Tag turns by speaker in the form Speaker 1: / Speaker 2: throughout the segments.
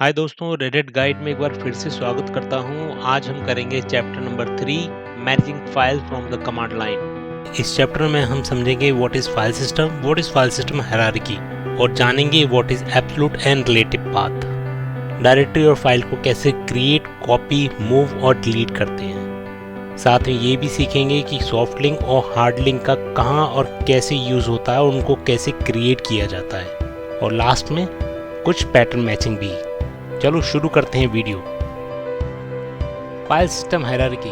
Speaker 1: हाय दोस्तों, Reddit guide में एक बार फिर से स्वागत करता हूं। आज हम करेंगे chapter number 3 managing file from the command line. इस चैप्टर में हम समझेंगे what is file system hierarchy और जानेंगे what is absolute and relative path. Directory और फाइल को कैसे क्रिएट, कॉपी, मूव और डिलीट करते हैं। साथ में ये भी सीखेंगे कि सॉफ्ट लिंक और हार्ड लिंक का कहाँ और कैसे यूज होता है और उनको कैसे क्रिएट किया जाता है, और लास्ट में कुछ पैटर्न मैचिंग भी। चलो शुरू करते हैं video. File system hierarchy.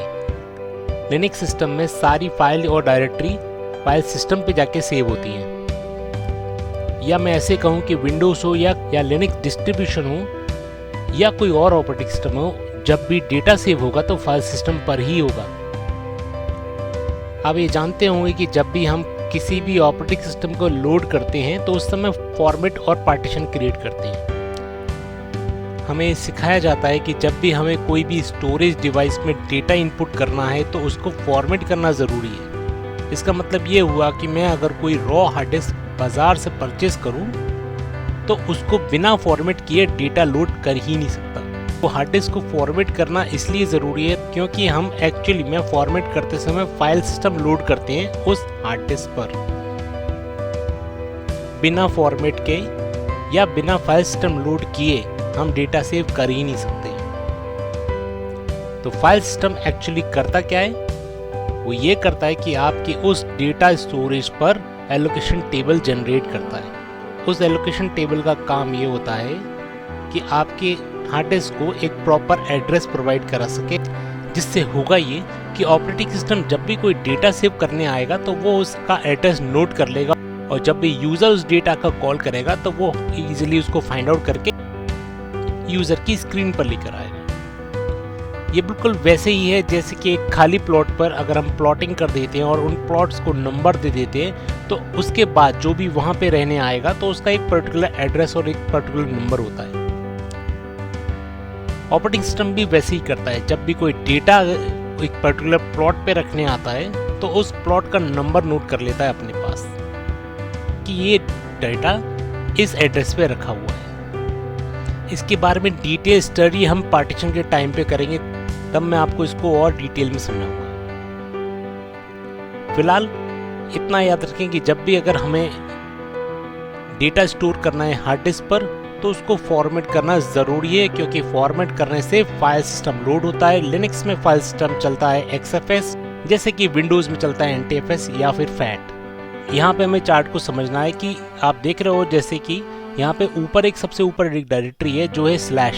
Speaker 1: Linux system में सारी फाइल और डायरेक्टरी फाइल सिस्टम पे जाके सेव होती हैं। या मैं ऐसे कहूँ कि विंडोज हो या लिनक्स डिस्ट्रीब्यूशन हो या कोई और ऑपरेटिंग सिस्टम हो, जब भी डेटा सेव होगा तो फाइल सिस्टम पर ही होगा। आप ये जानते होंगे कि जब भी हम किसी भी ऑपरेटिंग सिस्टम को लोड करते हैं तो उस समय फॉर्मेट और पार्टीशन क्रिएट करते हैं। हमें सिखाया जाता है कि जब भी हमें कोई भी स्टोरेज डिवाइस में डेटा इनपुट करना है तो उसको फॉर्मेट करना ज़रूरी है। इसका मतलब ये हुआ कि मैं अगर कोई रॉ हार्ड डिस्क बाज़ार से परचेस करूं तो उसको बिना फॉर्मेट किए डेटा लोड कर ही नहीं सकता। तो हार्ड डिस्क को फॉर्मेट करना इसलिए ज़रूरी है क्योंकि हम एक्चुअली में फॉर्मेट करते समय फाइल सिस्टम लोड करते हैं उस हार्ड डिस्क पर। बिना फॉर्मेट के या बिना फाइल सिस्टम लोड किए हम डेटा सेव कर ही नहीं सकते। तो फाइल सिस्टम एक्चुअली करता क्या है? वो ये करता है कि आपकी उस डेटा स्टोरेज पर एलोकेशन टेबल जनरेट करता है। उस एलोकेशन टेबल का काम ये होता है कि आपके हार्ड डिस्क को एक प्रॉपर एड्रेस प्रोवाइड करा सके, जिससे होगा ये कि ऑपरेटिंग सिस्टम जब भी कोई डेटा सेव करने आएगा तो वो उसका एड्रेस नोट कर लेगा, और जब भी यूजर उस डेटा का कॉल करेगा तो वो इजीली उसको फाइंड आउट करके यूजर की स्क्रीन पर लेकर आएगा। ये बिल्कुल वैसे ही है जैसे कि एक खाली प्लॉट पर अगर हम प्लॉटिंग कर देते हैं और उन प्लॉट्स को नंबर दे देते हैं तो उसके बाद जो भी वहां पे रहने आएगा तो उसका एक पर्टिकुलर एड्रेस और एक पर्टिकुलर नंबर होता है। ऑपरेटिंग सिस्टम भी वैसे ही करता है। जब भी कोई डेटा एक पर्टिकुलर प्लॉट पे रखने आता है तो उस प्लॉट का नंबर नोट कर लेता है अपने पास कि ये डेटा इस एड्रेस पे रखा हुआ है। इसके बारे में डिटेल स्टडी हम पार्टीशन के टाइम पे करेंगे, तब मैं आपको इसको और डिटेल में समझाऊंगा। फिलहाल इतना याद रखें कि जब भी अगर हमें डेटा स्टोर करना है हार्ड डिस्क पर तो उसको फॉर्मेट करना ज़रूरी है, क्योंकि फॉर्मेट करने से फाइल सिस्टम लोड होता है। लिनक्स में फाइल सिस्टम चलता है XFS, जैसे कि विंडोज़ में चलता है NTFS या फिर FAT। यहाँ पे हमें चार्ट को समझना है कि आप देख रहे हो जैसे कि यहाँ पे ऊपर सबसे ऊपर एक डायरेक्टरी है जो है स्लैश,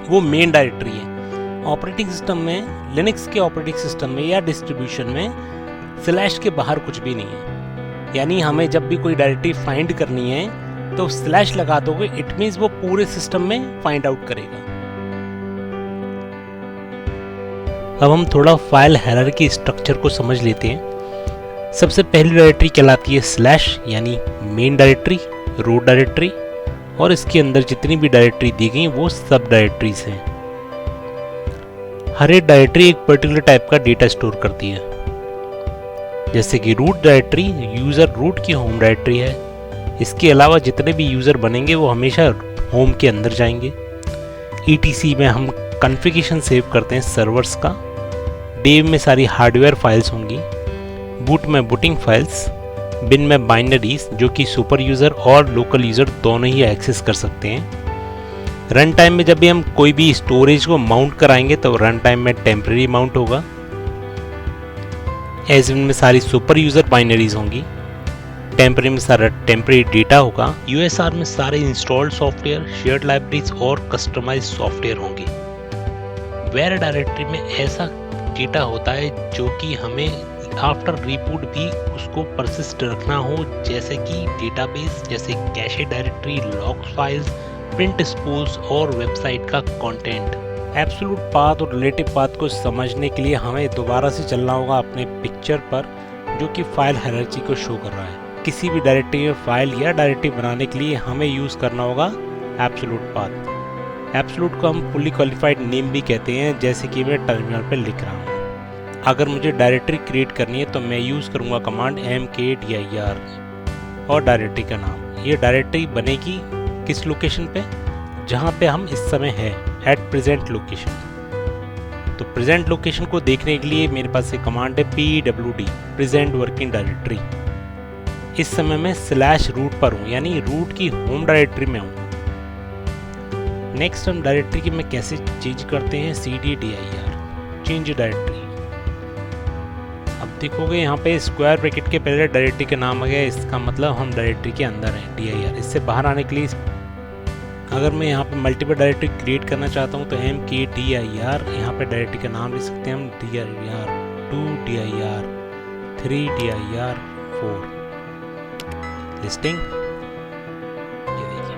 Speaker 1: वो मेन डायरेक्टरी है। ऑपरेटिंग सिस्टम में, लिनक्स के ऑपरेटिंग सिस्टम में या डिस्ट्रीब्यूशन में स्लैश के बाहर कुछ भी नहीं है। यानी हमें जब भी कोई डायरेक्टरी फाइंड करनी है तो स्लैश लगा दोगे, इट मीन्स वो पूरे सिस्टम में फाइंड आउट करेगा। अब हम थोड़ा फाइल हायरार्की स्ट्रक्चर को समझ लेते हैं। सबसे पहली डायरेक्टरी कहलाती है स्लैश, यानी मेन डायरेक्टरी, रूट डायरेक्टरी, और इसके अंदर जितनी भी डायरेक्टरी दी गई वो सब डायरेक्टरीज हैं। हर एक डायरेक्टरी एक पर्टिकुलर टाइप का डेटा स्टोर करती है। जैसे कि रूट डायरेक्टरी यूजर रूट की होम डायरेक्टरी है। इसके अलावा जितने भी यूजर बनेंगे वो हमेशा होम के अंदर जाएंगे। ETC में हम कॉन्फ़िगरेशन सेव करते हैं सर्वर्स का। डेव में सारी हार्डवेयर फाइल्स होंगी। बूट में बूटिंग फाइल्स। बिन में बाइनरीज, जो कि सुपर यूज़र और लोकल यूज़र दोनों ही एक्सेस कर सकते हैं। रन टाइम में जब भी हम कोई भी स्टोरेज को माउंट कराएंगे तो रन टाइम में टेम्परेरी माउंट होगा। एजविन में सारी सुपर यूज़र बाइनरीज होंगी। टेम्परेरी में सारा टेम्परेरी डेटा होगा। USR में सारे इंस्टॉल्ड सॉफ्टवेयर, शेयर्ड लाइब्रेरीज और कस्टमाइज सॉफ्टवेयर होंगे। वेयर डायरेक्टरी में ऐसा डेटा होता है जो कि हमें आफ्टर रिबूट भी उसको परसिस्ट रखना हो, जैसे कि डेटाबेस, जैसे cache directory, logs files, print spools और वेबसाइट का कंटेंट। एब्सोल्यूट पाथ और रिलेटिव पाथ को समझने के लिए हमें दोबारा से चलना होगा अपने पिक्चर पर, जो कि फाइल हायरार्की को शो कर रहा है। किसी भी डायरेक्टरी में फाइल या डायरेक्टरी बनाने के लिए हमें यूज़ करना होगा एब्सोल्यूट पाथ। एब्सोल्यूट को हम फुली क्वालिफाइड नेम भी कहते हैं, जैसे कि मैं टर्मिनल पर लिख रहा हूँ। अगर मुझे डायरेक्टरी क्रिएट करनी है तो मैं यूज़ करूँगा कमांड mkdir और डायरेक्टरी का नाम। ये डायरेक्टरी बनेगी किस लोकेशन पे? जहाँ पे हम इस समय है एट प्रेजेंट लोकेशन। तो प्रेजेंट लोकेशन को देखने के लिए मेरे पास एक कमांड है pwd प्रेजेंट वर्किंग डायरेक्टरी। इस समय मैं /रूट पर हूँ, यानी रूट की होम डायरेक्टरी में हूँ। नेक्स्ट हम डायरेक्टरी की में कैसे चेंज करते हैं, cd-dir चेंज डायरेक्टरी। अब देखोगे यहाँ पे स्क्वायर ब्रैकेट के पहले डायरेक्टरी का नाम आ गया, इसका मतलब हम डायरेक्टरी के अंदर हैं dir। इससे बाहर आने के लिए अगर मैं यहाँ पे मल्टीपल डायरेक्टरी क्रिएट करना चाहता हूँ तो mkdir यहाँ पे डायरेक्टरी का नाम लिख सकते हैं हम dir2 dir3 dir4 लिस्टिंग। ये देखिए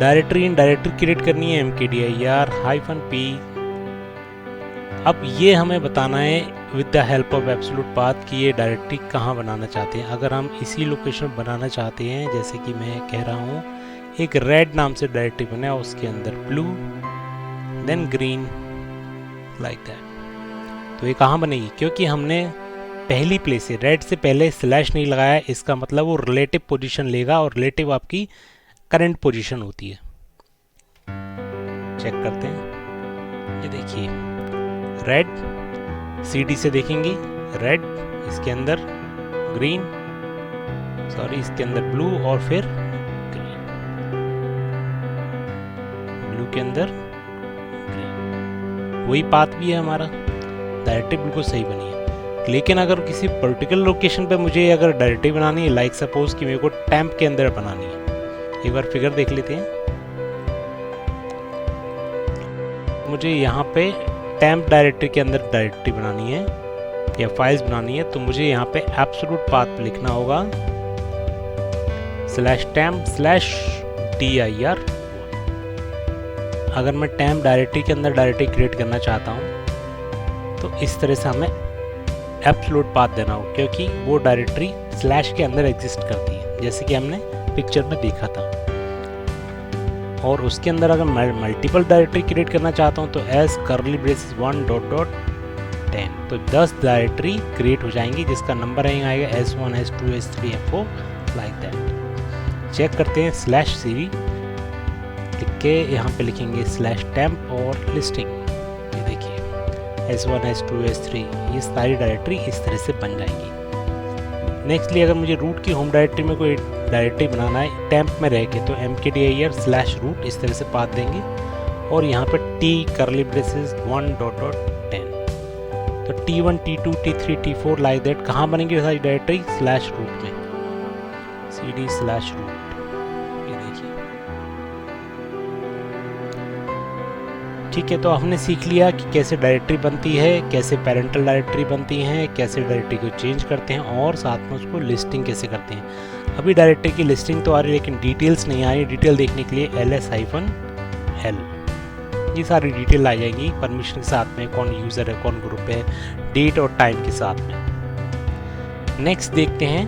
Speaker 1: डायरेक्टरी इन डायरेक्टरी क्रिएट करनी है mkdir-p। अब ये हमें बताना है with the help of absolute path कि ये डायरेक्टरी कहाँ बनाना चाहते हैं। अगर हम इसी लोकेशन बनाना चाहते हैं, जैसे कि मैं कह रहा हूँ एक रेड नाम से डायरेक्टरी बना, उसके अंदर blue then green like that, तो ये कहाँ बनेगी? क्योंकि हमने पहली प्लेस से रेड से पहले स्लैश नहीं लगाया, इसका मतलब वो रिलेटिव पोजीशन लेगा और रिलेटिव आपकी करंट पोजीशन होती है। चेक करते हैं, ये देखिए रेड CD से देखेंगे रेड, इसके अंदर ग्रीन, सॉरी इसके अंदर ब्लू और फिर ग्रीन, ब्लू के अंदर ग्रीन। वही पाथ भी है हमारा, डायरेक्टरी बिल्कुल सही बनी है। लेकिन अगर किसी पर्टिकुलर लोकेशन पे मुझे अगर डायरेक्टरी बनानी है, लाइक सपोज कि मेरे को टेम्प के अंदर बनानी है, एक बार फिगर देख लेते हैं। मुझे यहाँ पे टेम्प डायरेक्टरी के अंदर डायरेक्टरी बनानी है या फाइल्स बनानी है, तो मुझे यहाँ पे एब्सोल्यूट पाथ पे लिखना होगा /temp/dir। अगर मैं टेम्प डायरेक्टरी के अंदर डायरेक्टरी क्रिएट करना चाहता हूँ तो इस तरह से हमें एब्सोल्यूट पाथ देना होगा, क्योंकि वो डायरेक्टरी स्लैश के अंदर एग्जिस्ट करती है, जैसे कि हमने पिक्चर में देखा था। और उसके अंदर अगर मैं मल्टीपल डायरेक्टरी क्रिएट करना चाहता हूँ तो एस *1.10, तो 10 डायरेक्टरी क्रिएट हो जाएंगी, जिसका नंबर आएगा S1 S2 S3 S4 like that. Check करते हैं /cd लिख के यहाँ पे लिखेंगे /temp और लिस्टिंग। ये देखिए S1 S2 S3 ये सारी डायरेक्टरी इस तरह से बन जाएंगी। नेक्स्टली अगर मुझे रूट की होम डायरेक्टरी में कोई डायरेक्टरी बनाना है टेम्प में रह के, तो mkdir/root इस तरह से पाथ देंगे और यहाँ पर t*1.10, तो t1 t2 t3 t4 like that. कहाँ बनेंगे सारी डायरेक्टरी? /root में, cd/root। ये देखिए ठीक है, तो हमने सीख लिया कि कैसे डायरेक्टरी बनती है, कैसे पेरेंटल डायरेक्टरी बनती है, कैसे डायरेक्टरी को चेंज करते हैं और साथ में उसको लिस्टिंग कैसे करते हैं। अभी डायरेक्टरी की लिस्टिंग तो आ रही है लेकिन डिटेल्स नहीं आ रही। डिटेल देखने के लिए ls-l ये सारी डिटेल आ जाएंगी परमिशन के साथ में, कौन यूज़र है, कौन ग्रुप है, डेट और टाइम के साथ में। नेक्स्ट देखते हैं,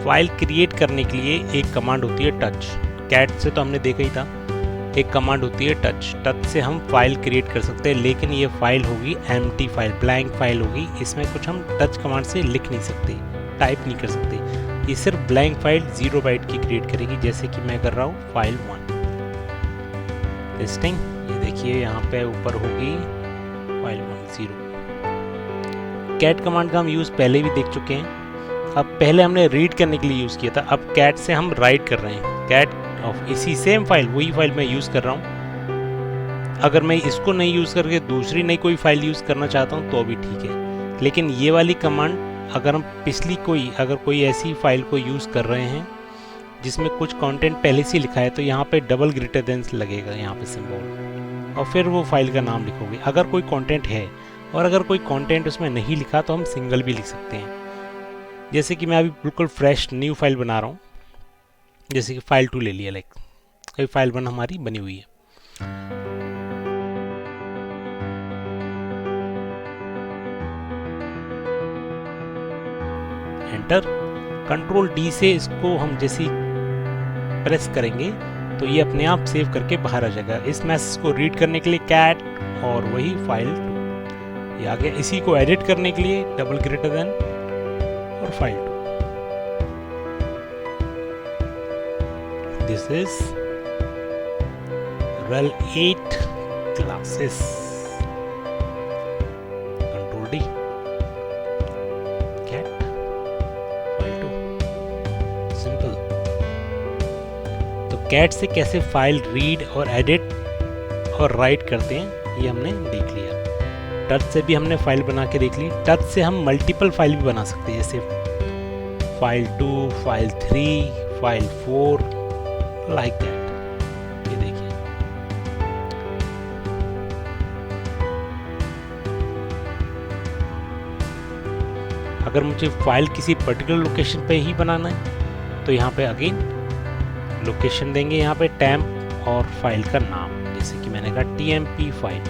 Speaker 1: फाइल क्रिएट करने के लिए एक कमांड होती है टच। कैट से तो हमने देखा ही था, एक कमांड होती है टच। टच से हम फाइल क्रिएट कर सकते हैं, लेकिन ये फाइल होगी एम्प्टी फाइल, ब्लैंक फाइल होगी। इसमें कुछ हम टच कमांड से लिख नहीं सकते, टाइप नहीं कर सकते। ये सिर्फ ब्लैंक फाइल 0 बाइट की क्रिएट करेगी, जैसे कि मैं कर रहा हूँ फाइल 1 लिस्टिंग। ये देखिए यहाँ पे ऊपर होगी फाइल 1 0। कैट कमांड का हम यूज़ पहले भी देख चुके हैं। अब पहले हमने रीड करने के लिए यूज़ किया था, अब कैट से हम राइट कर रहे हैं। कैट ऑफ इसी सेम फाइल, वही फाइल मैं यूज़ कर रहा हूँ। अगर मैं इसको नहीं यूज़ करके दूसरी नई कोई फाइल यूज़ करना चाहता हूँ तो भी ठीक है, लेकिन ये वाली कमांड अगर हम पिछली अगर कोई ऐसी फाइल को यूज़ कर रहे हैं जिसमें कुछ कंटेंट पहले से लिखा है, तो यहाँ पे डबल ग्रेटर देन लगेगा यहाँ पे सिंबल, और फिर वो फाइल का नाम लिखोगे अगर कोई कंटेंट है। और अगर कोई कंटेंट उसमें नहीं लिखा तो हम सिंगल भी लिख सकते हैं। जैसे कि मैं अभी बिल्कुल फ्रेश न्यू फाइल बना रहा हूँ, जैसे कि फाइल 2 ले लिया, लाइक अभी फाइल 1 हमारी बनी हुई है। एंटर, कंट्रोल D से इसको हम जैसे प्रेस करेंगे तो ये अपने आप सेव करके बाहर आ जाएगा। इस मैसेज को रीड करने के लिए कैट और वही फाइल 2 ये आ गया। इसी को एडिट करने के लिए डबल ग्रेटर देन और file 2। This is rel 8 classes, control D, cat file 2, simple. तो कैट से कैसे फाइल रीड और एडिट और राइट करते हैं ये हमने देख लिया। टच से भी हमने फाइल बना के देख ली। टच से हम मल्टीपल फाइल भी बना सकते हैं, जैसे file 2, file 3, file 4, like that. ये देखिए, अगर मुझे फाइल किसी पर्टिकुलर लोकेशन पे ही बनाना है तो यहाँ पे अगेन लोकेशन देंगे, यहाँ पे टेम्प और फाइल का नाम, जैसे कि मैंने कहा tmp फाइल।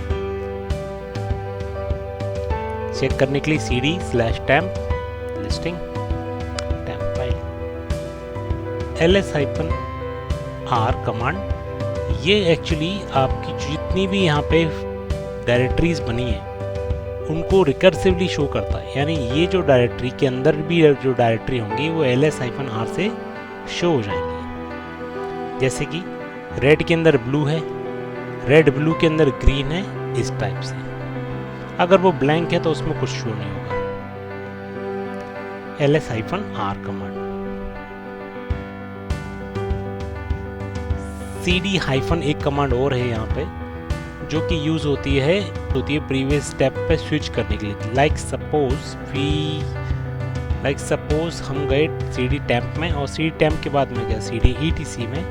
Speaker 1: चेक करने के लिए cd/temp listing temp file. ls-r command ये एक्चुअली आपकी जितनी भी यहाँ पे डायरेक्टरीज बनी है उनको रिकर्सिवली शो करता है, यानी ये जो डायरेक्टरी के अंदर भी जो डायरेक्टरी होंगी वो ls-r से शो हो जाएंगी। जैसे कि रेड के अंदर ब्लू है, रेड ब्लू के अंदर ग्रीन है, इस टाइप से। अगर वो ब्लैंक है तो उसमें कुछ शो नहीं होगा। ls-r command. cd- एक कमांड और है यहाँ पे जो कि यूज होती है प्रीवियस स्टेप पे स्विच करने के लिए। लाइक सपोज हम गए cd-temp में और cd-temp के बाद में गया cd-etc में,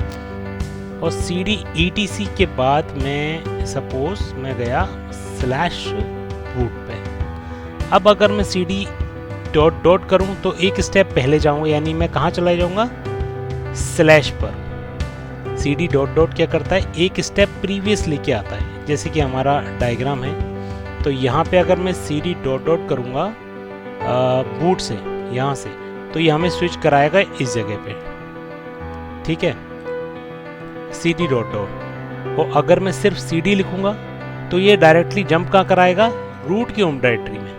Speaker 1: और cd-etc के बाद में सपोज मैं गया /root पे। अब अगर मैं cd डॉट करूं तो एक स्टेप पहले जाऊंगा, यानी मैं कहां चला जाऊंगा, स्लैश पर। cd डॉट क्या करता है, एक स्टेप प्रीवियस लेके आता है। जैसे कि हमारा डायग्राम है, तो यहाँ पे अगर मैं cd डॉट करूंगा बूट से, यहाँ से, तो ये हमें स्विच कराएगा इस जगह पे, ठीक है, cd डॉट। और अगर मैं सिर्फ cd लिखूंगा तो ये डायरेक्टली जंप कहाँ कराएगा, रूट की होम डायरेक्टरी में,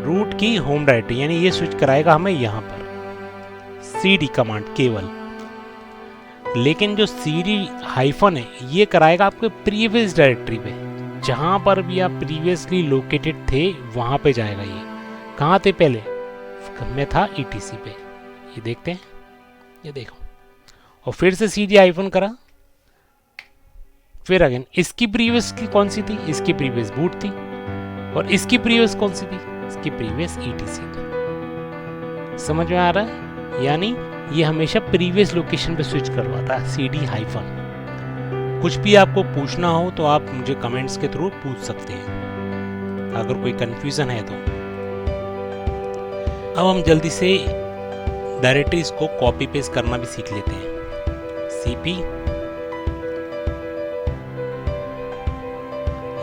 Speaker 1: रूट की होम डायरेक्टरी, यानी ये स्विच कराएगा हमें यहाँ पर cd कमांड केवल। लेकिन जो cd- है ये कराएगा आपके प्रीवियस डायरेक्टरी पे, जहां पर भी आप प्रीवियसली लोकेटेड थे वहां पे जाएगा। ये कहाँ थे पहले, मैं था etc पे, ये देखते हैं, ये देखो, और फिर से cd- करा, फिर अगेन इसकी प्रीवियस की कौन सी थी, इसकी प्रीवियस बूट थी, और इसकी प्रीवियस कौन सी थी, इसकी प्रीवियस etc थी। समझ में आ रहा है, यानी ये हमेशा प्रीवियस लोकेशन पे स्विच करवाता है cd-। कुछ भी आपको पूछना हो तो आप मुझे कमेंट्स के थ्रू पूछ सकते हैं अगर कोई कंफ्यूजन है तो। अब हम जल्दी से डायरेक्टरीज को कॉपी पेस्ट करना भी सीख लेते हैं। cp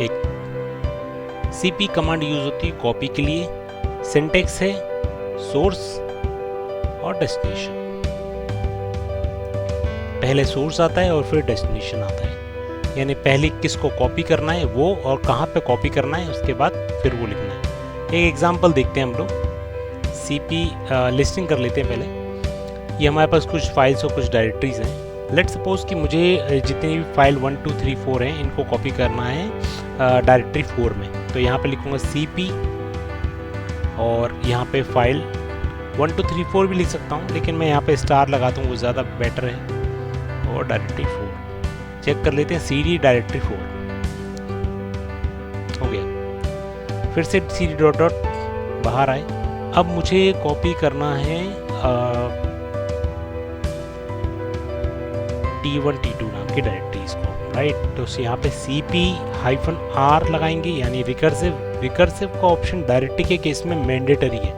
Speaker 1: एक cp कमांड यूज होती है कॉपी के लिए। सिंटेक्स है सोर्स और डेस्टिनेशन, पहले सोर्स आता है और फिर डेस्टिनेशन आता है, यानी पहले किसको कॉपी करना है वो और कहाँ पे कॉपी करना है, उसके बाद फिर वो लिखना है। एक एग्जांपल देखते हैं हम लोग, cp लिस्टिंग कर लेते हैं पहले। ये हमारे पास कुछ फाइल्स और कुछ डायरेक्टरीज हैं। लेट सपोज कि मुझे जितनी भी फाइल 1 2 3 4 हैं इनको कॉपी करना है डायरेक्टरी 4 में, तो यहाँ पे लिखूँगा cp और यहाँ पे फाइल 1 2 3 4 भी लिख सकता हूँ, लेकिन मैं यहाँ पे स्टार लगाता हूँ, वो ज़्यादा बेटर है, और डायरेक्टरी 4 चेक कर लेते हैं, cd डायरेक्टरी 4 हो गया। फिर से cd डॉट बाहर आए। अब मुझे कॉपी करना है t1 t2 नाम की डायरेक्टरीज को, राइट। तो यहाँ पे cp-r लगाएंगे, यानी रिकर्सिव का ऑप्शन डायरेक्टरी के केस में मैंडेटरी है।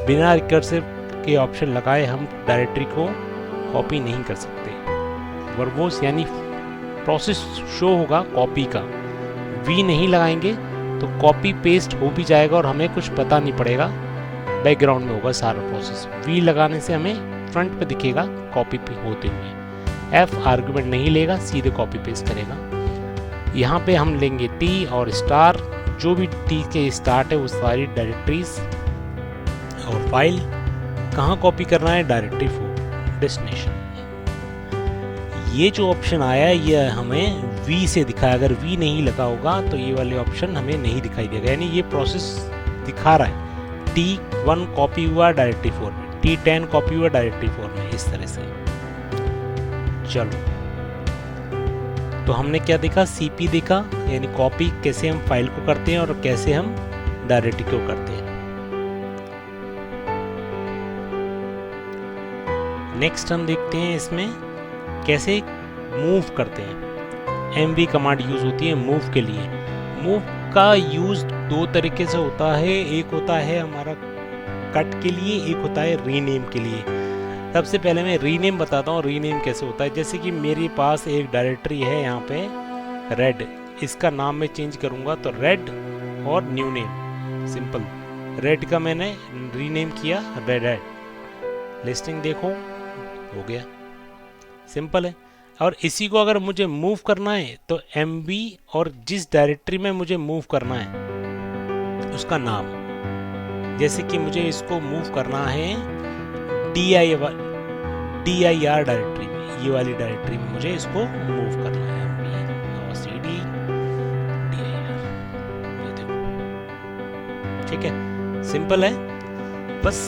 Speaker 1: बिना रिकर्सिव के ऑप्शन लगाए हम डायरेक्टरी को कॉपी नहीं कर सकते। वर्बोस यानी प्रोसेस शो होगा कॉपी का, वी नहीं लगाएंगे तो कॉपी पेस्ट हो भी जाएगा और हमें कुछ पता नहीं पड़ेगा, बैकग्राउंड में होगा सारा प्रोसेस। वी लगाने से हमें फ्रंट पे दिखेगा कॉपी होते हुए। एफ आर्गुमेंट नहीं लेगा, सीधे कॉपी पेस्ट करेगा। यहाँ पे हम लेंगे टी और स्टार, जो भी टी के स्टार्ट है वो सारी डायरेक्टरीज, और फाइल कहाँ कॉपी करना है, डायरेक्टरी 4 डेस्टिनेशन। ये जो ऑप्शन आया ये हमें V से दिखाया, अगर V नहीं लगा होगा तो ये वाले ऑप्शन हमें नहीं दिखाई देगा, यानी ये प्रोसेस दिखा रहा है T1 कॉपी हुआ डायरेक्टरी 4 में, T10 कॉपी हुआ डायरेक्टरी 4 में, इस तरह से। चलो तो हमने क्या देखा, CP देखा, यानी कॉपी कैसे हम फाइल को करते हैं और कैसे हम डायरेक्टरी को करते हैं। नेक्स्ट हम देखते हैं इसमें कैसे मूव करते हैं। MV कमांड यूज होती है मूव के लिए। मूव का यूज दो तरीके से होता है, एक होता है हमारा कट के लिए, एक होता है रीनेम के लिए। सबसे पहले मैं रीनेम बताता हूँ, रीनेम कैसे होता है। जैसे कि मेरे पास एक डायरेक्टरी है यहाँ पे रेड, इसका नाम मैं चेंज करूँगा तो रेड और न्यू नेम, सिंपल। रेड का मैंने रीनेम किया रेड, लिस्टिंग देखो हो गया, सिंपल है। और इसी को अगर मुझे मूव करना है तो MV और जिस डायरेक्टरी में मुझे मूव करना है उसका नाम, जैसे कि मुझे इसको मूव करना है DIR डायरेक्टरी में, ये वाली डायरेक्टरी में मुझे इसको मूव करना है MV और CD DIR, ये देखो, ठीक है, सिंपल है। बस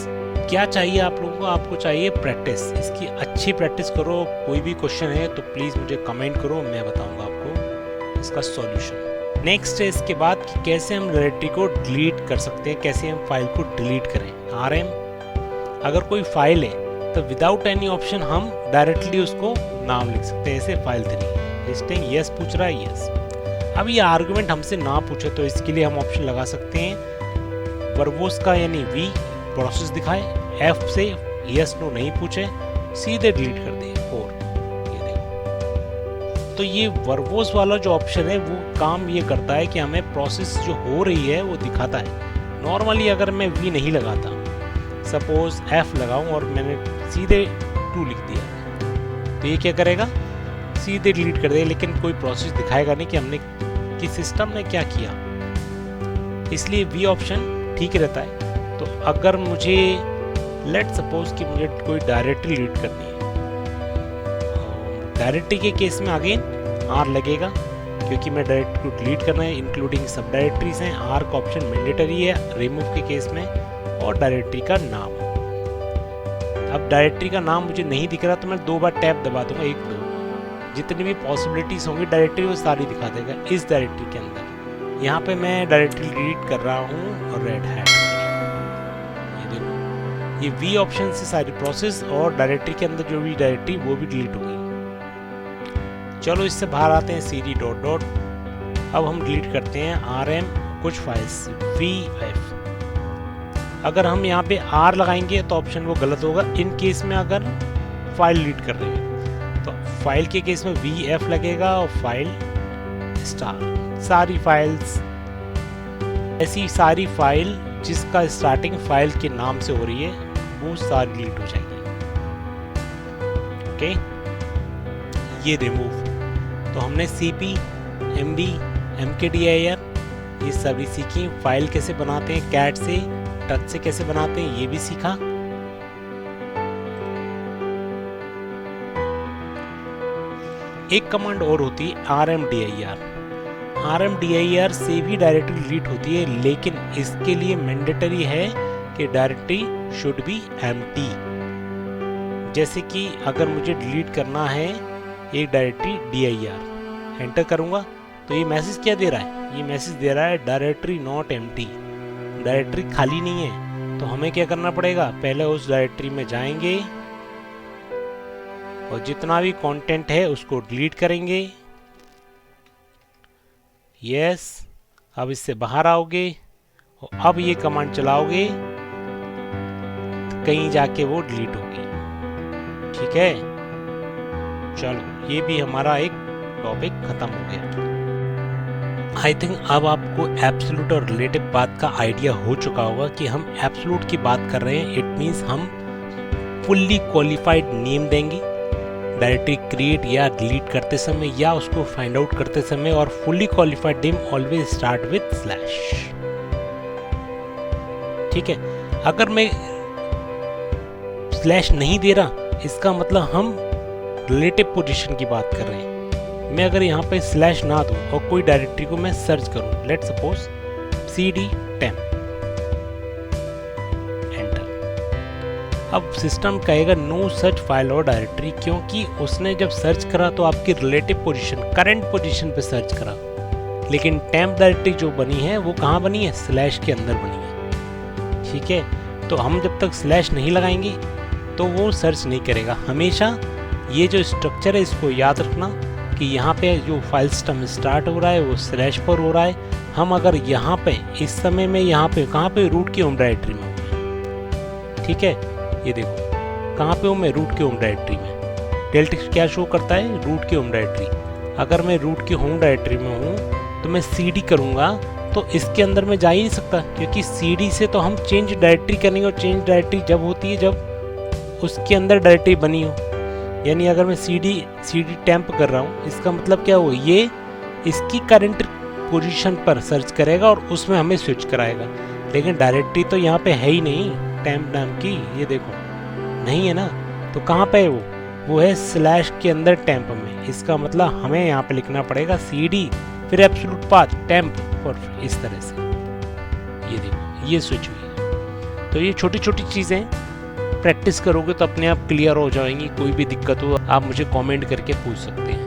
Speaker 1: क्या चाहिए आप लोगों को, आपको चाहिए प्रैक्टिस, इसकी अच्छी प्रैक्टिस करो। कोई भी क्वेश्चन है तो प्लीज़ मुझे कमेंट करो, मैं बताऊंगा आपको इसका सॉल्यूशन। नेक्स्ट है इसके बाद कि कैसे हम डायरेक्टरी को डिलीट कर सकते हैं, कैसे हम फाइल को डिलीट करें। RM अगर कोई फाइल है तो विदाउट एनी ऑप्शन हम डायरेक्टली उसको नाम लिख सकते हैं, ऐसे फाइल 3 लिस्टिंग यस पूछ रहा है, यस। अब ये आर्गुमेंट हमसे ना पूछे तो इसके लिए हम ऑप्शन लगा सकते हैं वर्बोस का, यानी V प्रोसेस दिखाए, F से यस नो नहीं पूछे, सीधे डिलीट कर दिए 4, ये देखो। तो ये वर्बोस वाला जो ऑप्शन है वो काम ये करता है कि हमें प्रोसेस जो हो रही है वो दिखाता है। नॉर्मली अगर मैं V नहीं लगाता, सपोज F लगाऊं और मैंने सीधे 2 लिख दिया, तो ये क्या करेगा, सीधे डिलीट कर देगा, लेकिन कोई प्रोसेस दिखाएगा नहीं कि हमने कि सिस्टम ने क्या किया। इसलिए V ऑप्शन ठीक रहता है। तो अगर मुझे लेट सपोज कि मुझे कोई डायरेक्टरी डिलीट करनी है, डायरेक्टरी के केस में अगेन R लगेगा, क्योंकि मैं डायरेक्टरी को डिलीट करना है, इंक्लूडिंग सब डायरेक्टरीज हैं। R का ऑप्शन मैंडेटरी है रिमूव के केस में, और डायरेक्टरी का नाम। अब डायरेक्टरी का नाम मुझे नहीं दिख रहा तो मैं 2 बार टैब दबा दूंगा, 1 2, जितनी भी पॉसिबिलिटीज होंगी डायरेक्टरी वो सारी दिखा देगा इस डायरेक्टरी के अंदर। यहाँ पे मैं डायरेक्टरी डिलीट कर रहा हूँ रेड हैट, ये देखो, ये V ऑप्शन से सारी प्रोसेस और डायरेक्टरी के अंदर जो भी डायरेक्टरी वो भी डिलीट हो गई। चलो इससे बाहर आते हैं CD डॉट डॉट। अब हम डिलीट करते हैं RM कुछ फाइल्स VF। अगर हम यहाँ पे R लगाएंगे तो ऑप्शन वो गलत होगा। इन केस में अगर फाइल डिलीट कर रहे हैं तो फाइल के केस में VF लगेगा और फाइल स्टार। सारी फाइल्स, ऐसी सारी फाइल जिसका स्टार्टिंग फाइल के नाम से हो रही है वो सारी डिलीट हो जाएगी। ओके, ये रिमूव। तो हमने CP, MD, MKDIR ये सभी सीखी। फाइल कैसे बनाते हैं, कैट से, टच से कैसे बनाते हैं ये भी सीखा। एक कमांड और होती है RMDIR। RMDIR से भी डायरेक्टरी डिलीट होती है, लेकिन इसके लिए मैंडेटरी है कि डायरेक्टरी शुड बी एम्प्टी। जैसे कि अगर मुझे डिलीट करना है एक डायरेक्टरी DIR, एंटर करूंगा तो ये मैसेज क्या दे रहा है, ये मैसेज दे रहा है डायरेक्टरी नॉट एम्प्टी, डायरेक्टरी खाली नहीं है। तो हमें क्या करना पड़ेगा, पहले उस डायरेक्टरी में जाएंगे और जितना भी कंटेंट है उसको डिलीट करेंगे। यस, अब इससे बाहर आओगे और अब ये कमांड चलाओगे तो कहीं जाके वो डिलीट होगी। ठीक है, चलो ये भी हमारा एक टॉपिक खत्म हो गया। आई थिंक अब आपको एब्सोल्यूट और रिलेटिव बात का आइडिया हो चुका होगा कि हम एब्सोल्यूट की बात कर रहे हैं। इट मीन्स हम फुल्ली क्वालिफाइड नेम देंगे डायरेक्टरी क्रिएट या डिलीट करते समय या उसको फाइंड आउट करते समय, और fully qualified name always start with slash. ठीक है, अगर मैं स्लैश नहीं दे रहा इसका मतलब हम रिलेटिव पोजीशन की बात कर रहे हैं। मैं अगर यहाँ पे स्लैश ना दूँ और कोई डायरेक्टरी को मैं सर्च करूँ, let suppose cd temp, enter. अब सिस्टम कहेगा नो सच फाइल और डायरेक्टरी, क्योंकि उसने जब सर्च करा तो आपकी रिलेटिव पोजीशन, करंट पोजीशन पे सर्च करा, लेकिन टेम्प डायरेक्टरी जो बनी है वो कहाँ बनी है, स्लैश के अंदर बनी है। ठीक है, तो हम जब तक स्लैश नहीं लगाएंगे तो वो सर्च नहीं करेगा। हमेशा ये जो स्ट्रक्चर है इसको याद रखना कि यहाँ पे जो फाइल सिस्टम स्टार्ट हो रहा है वो स्लैश पर हो रहा है। हम अगर यहाँ पे इस समय में यहाँ पे कहाँ पे, रूट की होम डायरेक्टरी में हूँ। ठीक है, ये देखो कहाँ पे हूँ मैं, रूट की होम डायरेक्टरी में। टेल्टेक्स्ट क्या शो करता है, रूट की होम डायरेक्टरी। अगर मैं रूट की होम डायरेक्टरी में हूँ तो मैं cd करूँगा तो इसके अंदर मैं जा ही नहीं सकता, क्योंकि cd से तो हम चेंज डायरेक्टरी करेंगे, और चेंज डायरेक्टरी जब होती है जब उसके अंदर डायरेक्टरी बनी हो। यानी अगर मैं cd टेम्प कर रहा हूँ, इसका मतलब क्या हो, ये इसकी करंट पोजीशन पर सर्च करेगा और उसमें हमें स्विच कराएगा। लेकिन डायरेक्टरी तो यहाँ पे है ही नहीं टेम्प नाम की, ये देखो नहीं है ना, तो कहाँ पे है वो है स्लैश के अंदर टेम्प में। इसका मतलब हमें यहाँ पे लिखना पड़ेगा cd फिर एब्सोल्यूट पाथ टेम्प, और इस तरह से ये देखो ये स्विच हुई है। तो ये छोटी छोटी चीज़ें प्रैक्टिस करोगे तो अपने आप क्लियर हो जाएंगी। कोई भी दिक्कत हो आप मुझे कमेंट करके पूछ सकते हैं।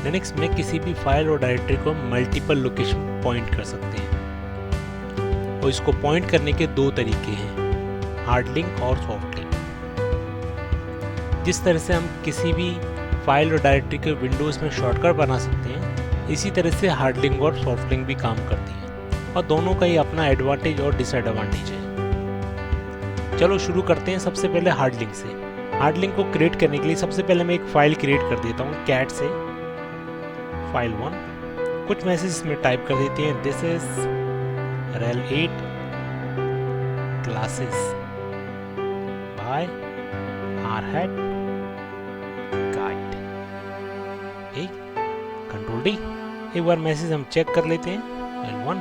Speaker 1: लिनक्स में किसी भी फाइल और डायरेक्टरी को मल्टीपल लोकेशन पॉइंट कर सकते हैं, और इसको पॉइंट करने के दो तरीके हैं, हार्ड लिंक और सॉफ्ट लिंक। जिस तरह से हम किसी भी फाइल और डायरेक्टरी के विंडोज़ में शॉर्टकट बना सकते हैं, इसी तरह से हार्ड लिंक और सॉफ्ट लिंक भी काम करती है, और दोनों का ही अपना एडवांटेज और डिसएडवांटेज है। चलो शुरू करते हैं सबसे पहले हार्ड लिंक से। हार्ड लिंक को क्रिएट करने के लिए सबसे पहले मैं एक फाइल क्रिएट कर देता हूँ कैट से, फाइल 1। कुछ मैसेज में टाइप कर देते हैं, this is rel 8 classes bye rhat guide. Control D. एक बार मैसेज हम चेक कर लेते हैं, rel 1।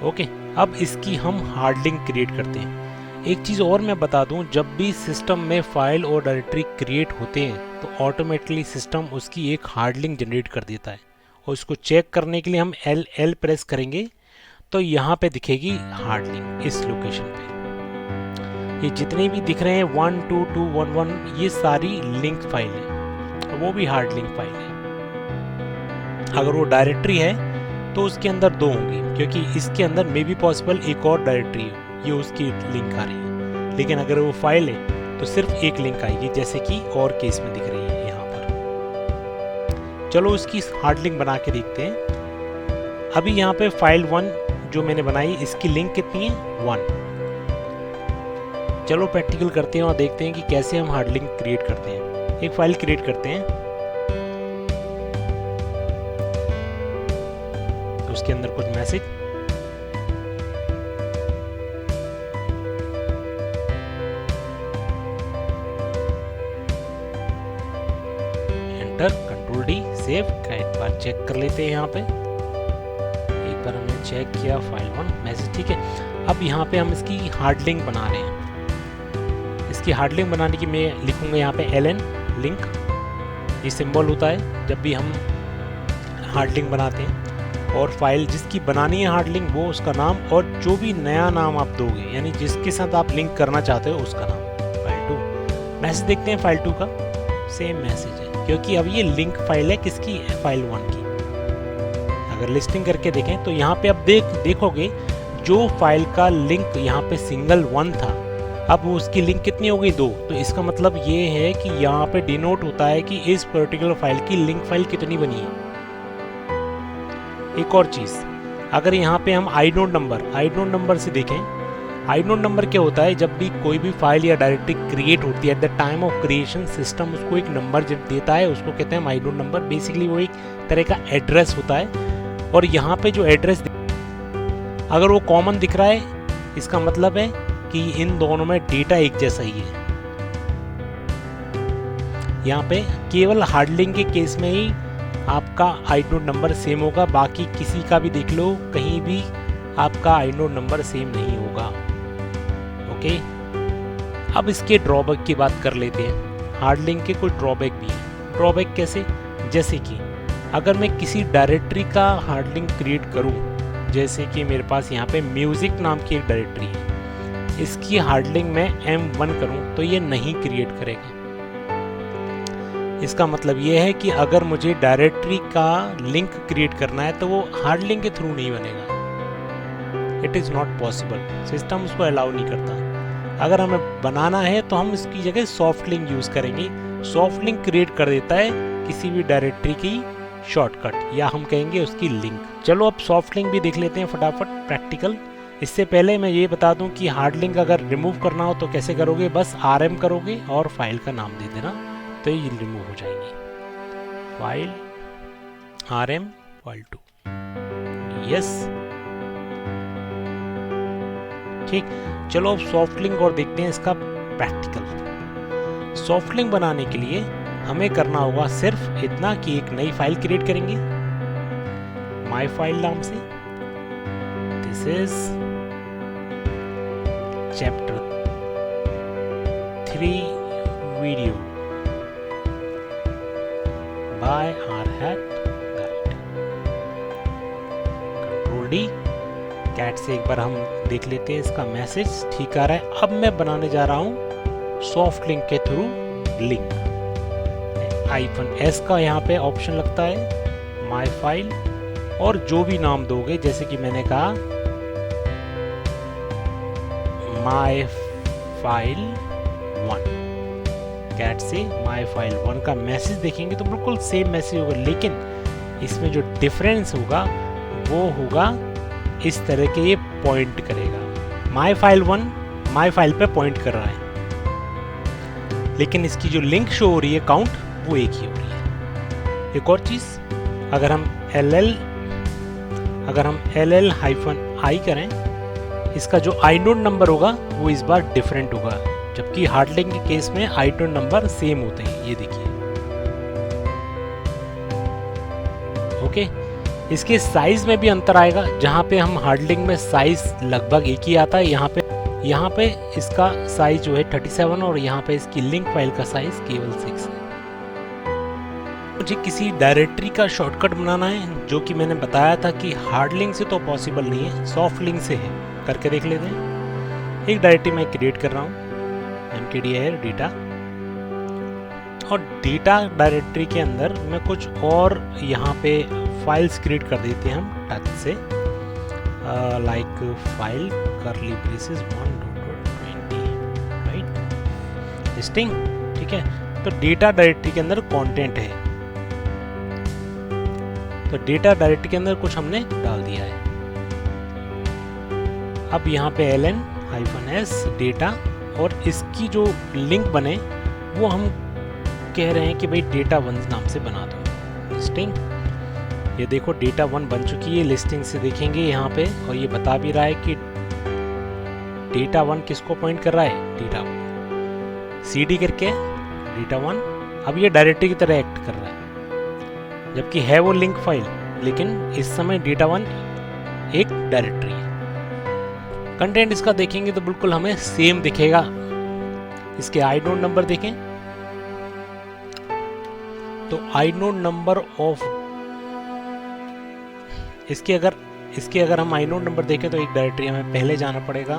Speaker 1: ओके, अब इसकी हम हार्ड लिंक क्रिएट करते हैं। एक चीज़ और मैं बता दूं, जब भी सिस्टम में फाइल और डायरेक्टरी क्रिएट होते हैं तो ऑटोमेटिकली सिस्टम उसकी एक हार्ड लिंक जनरेट कर देता है, और इसको चेक करने के लिए हम L प्रेस करेंगे तो यहाँ पे दिखेगी हार्ड लिंक इस लोकेशन पे। ये जितने भी दिख रहे हैं 1 2 2 1 1 ये सारी लिंक फाइल है, वो भी हार्ड लिंक फाइल है। अगर वो डायरेक्टरी है तो उसके अंदर दो होंगी, क्योंकि इसके अंदर मे बी पॉसिबल एक और डायरेक्टरी है, ये उसकी लिंक आ रही है। लेकिन अगर वो फाइल है तो सिर्फ एक लिंक आएगी, जैसे कि और केस में दिख रही है यहाँ पर। चलो उसकी हार्ड लिंक बना के देखते हैं। अभी यहाँ पे फाइल 1 जो मैंने बनाई, इसकी लिंक कितनी है, 1। चलो प्रैक्टिकल करते हैं और देखते हैं कि कैसे हम हार्ड लिंक क्रिएट करते हैं। एक फाइल क्रिएट करते हैं, उसके अंदर कुछ message, enter, control D, save. एक बार चेक कर लेते हैं। यहाँ पे एक बार हमने चेक किया फाइल 1 मैसेज, ठीक है। अब यहाँ पे हम इसकी हार्ड लिंक बना रहे हैं। इसकी हार्ड लिंक बनाने की मैं लिखूंगा यहाँ पे ln लिंक, ये सिंबल होता है जब भी हम हार्ड लिंक बनाते हैं। और फाइल जिसकी बनानी है हार्ड लिंक वो उसका नाम, और जो भी नया नाम आप दोगे, यानी जिसके साथ आप लिंक करना चाहते हो उसका नाम। फाइल 2 मैसेज देखते हैं, फाइल 2 का सेम मैसेज है, क्योंकि अब ये लिंक फाइल है किसकी, फाइल 1 की। अगर लिस्टिंग करके देखें तो यहाँ पे अब देखोगे जो फाइल का लिंक यहाँ पे सिंगल 1 था, अब उसकी लिंक कितनी हो गई, 2। तो इसका मतलब ये है कि यहाँ पे डिनोट होता है कि इस पर्टिकुलर फाइल की लिंक फाइल कितनी बनी है। एक और चीज़, अगर यहाँ पे हम आइनोड नंबर से देखें, आइनोड नंबर क्या होता है, जब भी कोई भी फाइल या डायरेक्टरी क्रिएट होती है at the time of creation system उसको एक नंबर जब देता है उसको कहते हैं आइनोड नंबर। बेसिकली वो एक तरह का एड्रेस होता है, और यहाँ पे जो एड्रेस अगर वो कॉमन दिख रहा है इसका मतलब है कि इन दोनों में डेटा एक जैसा ही है। यहाँ पे केवल हार्ड लिंक के केस में ही आपका आइनोड नंबर सेम होगा, बाकी किसी का भी देख लो कहीं भी आपका आइनोड नंबर सेम नहीं होगा। ओके, अब इसके ड्रॉबैक की बात कर लेते हैं। हार्ड लिंक के कोई ड्रॉबैक भी है। ड्रॉबैक कैसे? जैसे कि अगर मैं किसी डायरेक्टरी का हार्ड लिंक क्रिएट करूं, जैसे कि मेरे पास यहाँ पे म्यूज़िक नाम की एक डायरेक्टरी है, इसकी हार्ड लिंक मैं M1 करूं तो ये नहीं क्रिएट करेगा। इसका मतलब ये है कि अगर मुझे डायरेक्टरी का लिंक क्रिएट करना है तो वो हार्ड लिंक के थ्रू नहीं बनेगा। It is not possible, system उसको अलाउ नहीं करता। अगर हमें बनाना है तो हम इसकी जगह सॉफ्ट लिंक यूज़ करेंगे। सॉफ्ट लिंक क्रिएट कर देता है किसी भी डायरेक्टरी की शॉर्टकट, या हम कहेंगे उसकी लिंक। चलो अब सॉफ्ट लिंक भी देख लेते हैं फटाफट प्रैक्टिकल। इससे पहले मैं ये बता दूं कि हार्ड लिंक अगर रिमूव करना हो तो कैसे करोगे, बस RM करोगे और फाइल का नाम दे देना तो ये रिमूव हो जाएंगी। फाइल RM file2, यस, ठीक। चलो अब सॉफ्ट लिंक और देखते हैं इसका प्रैक्टिकल। सॉफ्ट लिंक बनाने के लिए हमें करना होगा सिर्फ इतना कि एक नई फाइल क्रिएट करेंगे माई फाइल नाम से। This is chapter 3 video by RHat guide. Control D, cat से एक बार हम देख लेते हैं इसका मैसेज ठीक आ रहा है। अब मैं बनाने जा रहा हूं सॉफ्ट लिंक के थ्रू लिंक। -S का यहाँ पे ऑप्शन लगता है, माई फाइल, और जो भी नाम दोगे, जैसे कि मैंने कहा माई फाइल 1, कैट से माई फाइल 1 का मैसेज देखेंगे तो बिल्कुल सेम मैसेज होगा, लेकिन इसमें जो डिफरेंस होगा वो होगा इस तरह के, ये पॉइंट करेगा। माई फाइल 1 माई फाइल पे पॉइंट कर रहा है, लेकिन इसकी जो लिंक शो हो रही है काउंट वो एक ही हो रही है। एक और चीज़, अगर हम LL-I करें, इसका जो आइनोड नंबर होगा वो इस बार डिफरेंट होगा, जबकि हार्ड लिंक के केस में आइनोड नंबर सेम होते हैं। ये देखिए, ओके। इसके साइज में भी अंतर आएगा। जहाँ पे हम हार्ड लिंक में साइज लगभग एक ही आता है, यहाँ पे इसका साइज जो है 37 और यहाँ पे इसकी लिंक फाइल का साइज केवल 6 है। मुझे किसी डायरेक्टरी का शॉर्टकट बनाना है, जो कि मैंने बताया था कि हार्ड लिंक से तो पॉसिबल नहीं है, सॉफ्ट लिंक से है। करके देख लेते हैं। एक डायरेक्टरी मैं क्रिएट कर रहा हूँ, mkdir डेटा, और डेटा डायरेक्टरी के अंदर मैं कुछ और यहाँ पे फाइल्स क्रिएट कर देते हैं हम टच से, like file curly braces 1.20, right, listing, ठीक है। तो डेटा डायरेक्टरी के अंदर कंटेंट है, तो डेटा डायरेक्टरी के अंदर कुछ हमने डाल दिया है। अब यहाँ पे ln-s डेटा, और इसकी जो लिंक बने वो हम कह रहे हैं कि भाई डेटा 1 नाम से बना दो, लिस्टिंग। ये देखो डेटा 1 बन चुकी है, लिस्टिंग से देखेंगे यहाँ पे, और ये बता भी रहा है कि डेटा 1 किसको पॉइंट कर रहा है, डेटा 1 cd करके डेटा 1। अब ये डायरेक्टरी की तरह एक्ट कर रहा है, जबकि है वो लिंक फाइल, लेकिन इस समय डेटा 1 एक डायरेक्टरी है। कंटेंट इसका देखेंगे तो बिल्कुल हमें सेम दिखेगा। इसके आइनोड नंबर देखें तो आइनोड नंबर ऑफ इसके अगर हम आइनोड नंबर देखें तो एक डायरेक्टरी हमें पहले जाना पड़ेगा।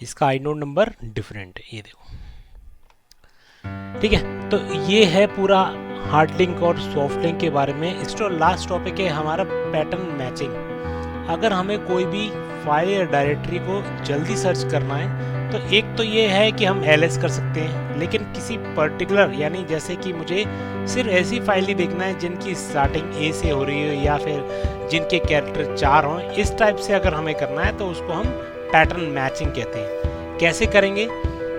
Speaker 1: इसका आइनोड नंबर डिफरेंट है, ये देखो, ठीक है। तो ये है पूरा हार्ड लिंक और सॉफ्ट लिंक के बारे में। इसका लास्ट टॉपिक है हमारा पैटर्न मैचिंग। अगर हमें कोई भी फाइल या डायरेक्टरी को जल्दी सर्च करना है तो एक तो ये है कि हम ls कर सकते हैं, लेकिन किसी पर्टिकुलर, यानी जैसे कि मुझे सिर्फ ऐसी फाइल ही देखना है जिनकी स्टार्टिंग a से हो रही हो या फिर जिनके कैरेक्टर 4 हों, इस टाइप से अगर हमें करना है तो उसको हम पैटर्न मैचिंग कहते हैं। कैसे करेंगे?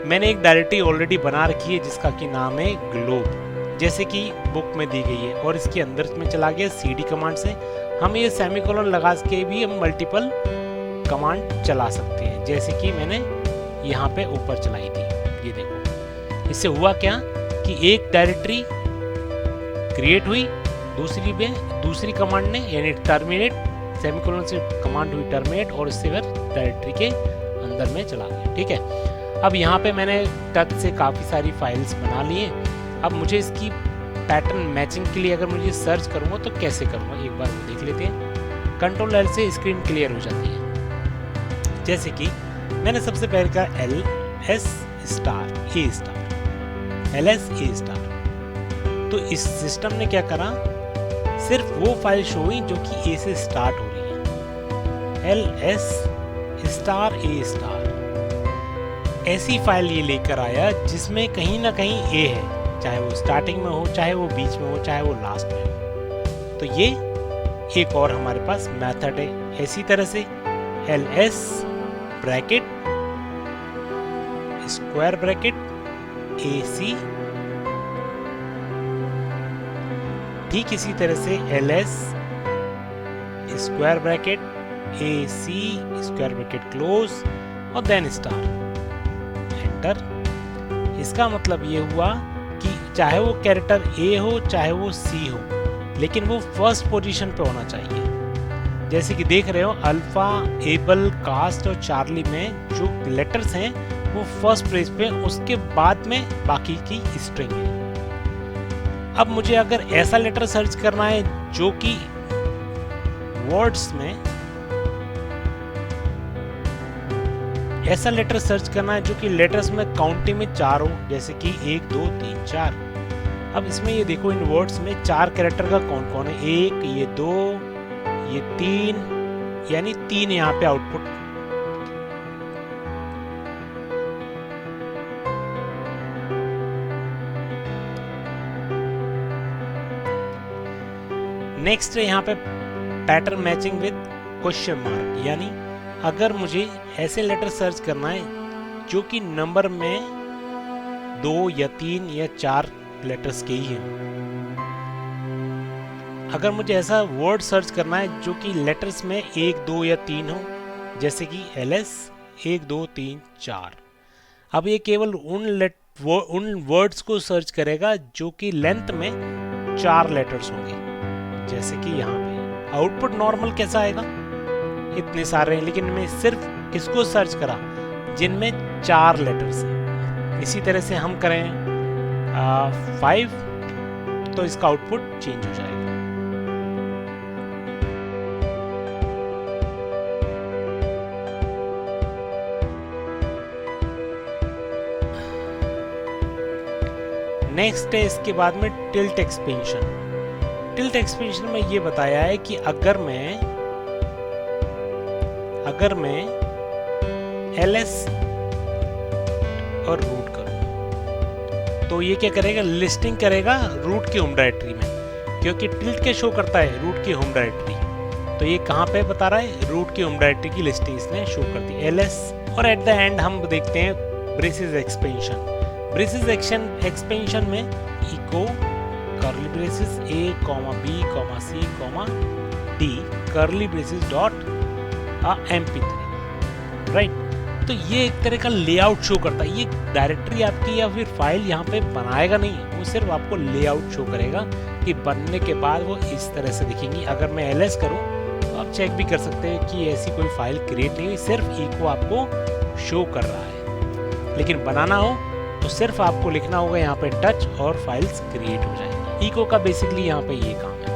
Speaker 1: मैंने एक डायरेक्टरी ऑलरेडी बना रखी है जिसका कि नाम है ग्लोब, जैसे कि बुक में दी गई है, और इसके अंदर में चला गया cd कमांड से। हम ये सेमीकोलन लगा के भी हम मल्टीपल कमांड चला सकते हैं, जैसे कि मैंने यहाँ पे ऊपर चलाई थी। ये देखो, इससे हुआ क्या कि एक डायरेक्टरी क्रिएट हुई, दूसरी पे दूसरी कमांड ने यानी टर्मिनेट सेमीकोलन से कमांड हुई टर्मिनेट और इससे फिर डायरेक्टरी के अंदर में चला गया। ठीक है, अब यहाँ पे मैंने टच से काफ़ी सारी फाइल्स बना ली हैं। अब मुझे इसकी पैटर्न मैचिंग के लिए अगर मुझे सर्च करूँगा तो कैसे करूँगा एक बार वो देख लेते हैं। कंट्रोल एल से स्क्रीन क्लियर हो जाती है। जैसे कि मैंने सबसे पहले कहा LS star A star LS A star, तो इस सिस्टम ने क्या करा, सिर्फ वो फाइल शो हुई जो कि A से स्टार्ट हो रही है। LS स्टार A स्टार ऐसी फाइल ये लेकर आया जिसमें कहीं ना कहीं A है, चाहे वो स्टार्टिंग में हो, चाहे वो बीच में हो, चाहे वो लास्ट में हो। तो ये एक और हमारे पास मेथड है। इसी तरह से LS bracket square bracket AC, ठीक इसी तरह से LS square bracket AC square bracket close और देन स्टार एंटर। इसका मतलब ये हुआ कि चाहे वो कैरेक्टर A हो चाहे वो C हो, लेकिन वो फर्स्ट पोजीशन पे होना चाहिए। जैसे कि देख रहे हो अल्फा, एबल, कास्ट और चार्ली में जो लेटर्स हैं वो फर्स्ट पेज पे, उसके बाद में बाकी की स्ट्रिंग है। अब मुझे अगर ऐसा लेटर सर्च करना है जो कि वर्ड्स में, ऐसा लेटर सर्च करना है जो कि लेटर्स में काउंटिंग में 4 हो, जैसे कि 1 2 3 4। अब इसमें ये देखो इन वर्ड्स में 4 कैरेक्टर का कौन कौन है, 1 ये 2 ये 3, यानी 3 यहाँ पे आउटपुट। नेक्स्ट है यहाँ पे pattern matching with question mark, यानी अगर मुझे ऐसे लेटर सर्च करना है जो कि नंबर में 2 या 3 या 4 लेटर्स के ही हैं, अगर मुझे ऐसा वर्ड सर्च करना है जो कि लेटर्स में 1 2 या 3 हो, जैसे कि LS 1 2 3 4। अब ये केवल उन वर्ड्स को सर्च करेगा जो कि लेंथ में 4 लेटर्स होंगे। जैसे कि यहाँ पे आउटपुट नॉर्मल कैसा आएगा, इतने सारे हैं, लेकिन मैं सिर्फ किसको सर्च करा जिनमें 4 लेटर्स हैं। इसी तरह से हम करें 5 तो इसका आउटपुट चेंज हो जाएगा। नेक्स्ट है इसके बाद में टिल्ट एक्सपेंशन। टिल्ट एक्सपेंशन में ये बताया है कि अगर मैं LS और रूट करूं तो ये क्या करेगा, लिस्टिंग करेगा रूट की होम डायरेक्टरी में, क्योंकि टिल्ट के शो करता है रूट की होम डायरेक्टरी। तो ये कहाँ पे बता रहा है, रूट की होम डायरेक्टरी की लिस्टिंग इसने शो कर दी LS। और एट द एंड हम देखते हैं ब्रेसेस एक्सपेंशन। ब्रेसेस एक्सपेंशन में echo curly braces A, B, C, D curly braces dot MP3, right. तो ये एक तरह का लेआउट शो करता है। ये डायरेक्टरी आपकी या फिर फाइल यहाँ पे बनाएगा नहीं, वो सिर्फ आपको लेआउट शो करेगा कि बनने के बाद वो इस तरह से दिखेंगी। अगर मैं LS करूँ तो आप चेक भी कर सकते हैं कि ऐसी कोई फाइल क्रिएट नहीं हुई, सिर्फ इको आपको शो कर रहा है। लेकिन बनाना हो तो सिर्फ आपको लिखना होगा यहाँ पे टच और फाइल्स क्रिएट हो जाएंगी। इको का बेसिकली यहाँ पे ये काम है।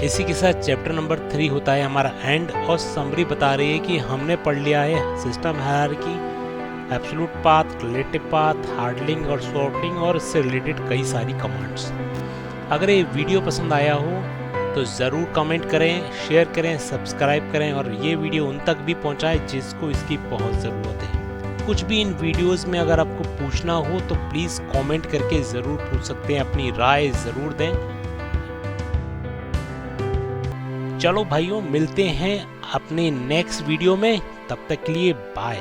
Speaker 1: इसी के साथ चैप्टर नंबर 3 होता है हमारा एंड, और समरी बता रही है कि हमने पढ़ लिया है system hierarchy, absolute path, relative path, hardlinking और सॉर्टिंग और इससे रिलेटेड कई सारी कमांड्स। अगर ये वीडियो पसंद आया हो तो ज़रूर कमेंट करें, शेयर करें, सब्सक्राइब करें और ये वीडियो उन तक भी पहुंचाएं जिसको इसकी बहुत ज़रूरत है। कुछ भी इन वीडियोस में अगर आपको पूछना हो तो प्लीज़ कमेंट करके ज़रूर पूछ सकते हैं, अपनी राय ज़रूर दें। चलो भाइयों, मिलते हैं अपने नेक्स्ट वीडियो में, तब तक के लिए बाय।